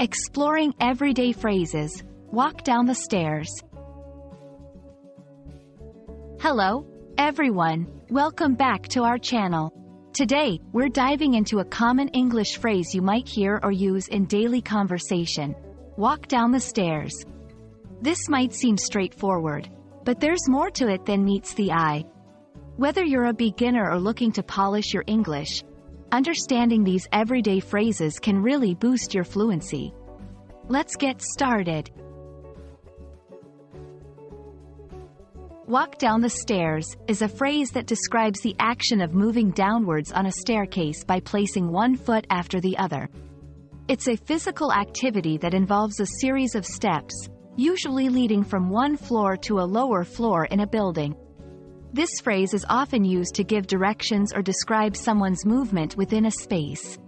Exploring everyday phrases. Walk down the stairs. Hello, everyone. Welcome back to our channel. Today, we're diving into a common English phrase you might hear or use in daily conversation. Walk down the stairs. This might seem straightforward, but there's more to it than meets the eye. Whether you're a beginner or looking to polish your English, understanding these everyday phrases can really boost your fluency. Let's get started. Walk down the stairs is a phrase that describes the action of moving downwards on a staircase by placing one foot after the other. It's a physical activity that involves a series of steps, usually leading from one floor to a lower floor in a building. This phrase is often used to give directions or describe someone's movement within a space.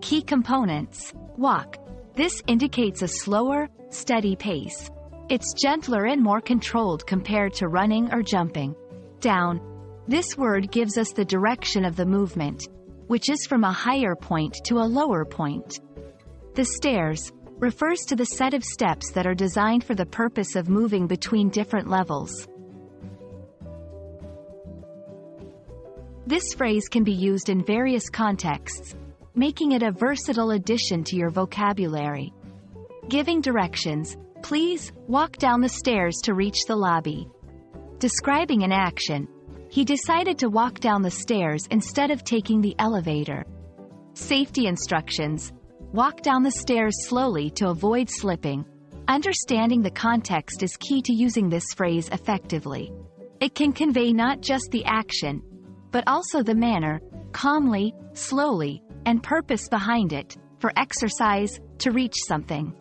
Key components. Walk. This indicates a slower, steady pace. It's gentler and more controlled compared to running or jumping. Down. This word gives us the direction of the movement, which is from a higher point to a lower point. The stairs refers to the set of steps that are designed for the purpose of moving between different levels. This phrase can be used in various contexts, making it a versatile addition to your vocabulary. Giving directions. Please, walk down the stairs to reach the lobby. Describing an action. He decided to walk down the stairs instead of taking the elevator. Safety instructions. Walk down the stairs slowly to avoid slipping. Understanding the context is key to using this phrase effectively. It can convey not just the action, but also the manner, calmly, slowly, and purpose behind it, for exercise, to reach something.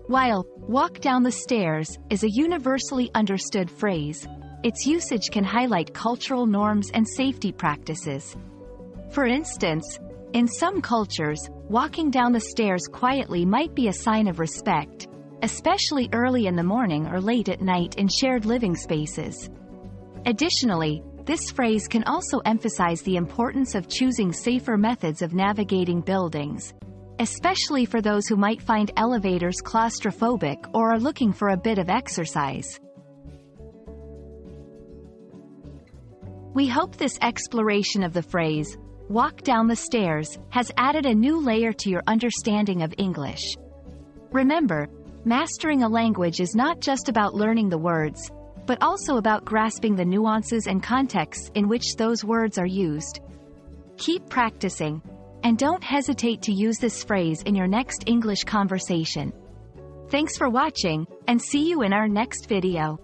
While walk down the stairs is a universally understood phrase, its usage can highlight cultural norms and safety practices. For instance, in some cultures, walking down the stairs quietly might be a sign of respect, especially early in the morning or late at night in shared living spaces. Additionally, this phrase can also emphasize the importance of choosing safer methods of navigating buildings, especially for those who might find elevators claustrophobic or are looking for a bit of exercise. We hope this exploration of the phrase, walk down the stairs, has added a new layer to your understanding of English. Remember, mastering a language is not just about learning the words, but also about grasping the nuances and contexts in which those words are used. Keep practicing, and don't hesitate to use this phrase in your next English conversation. Thanks for watching, and see you in our next video.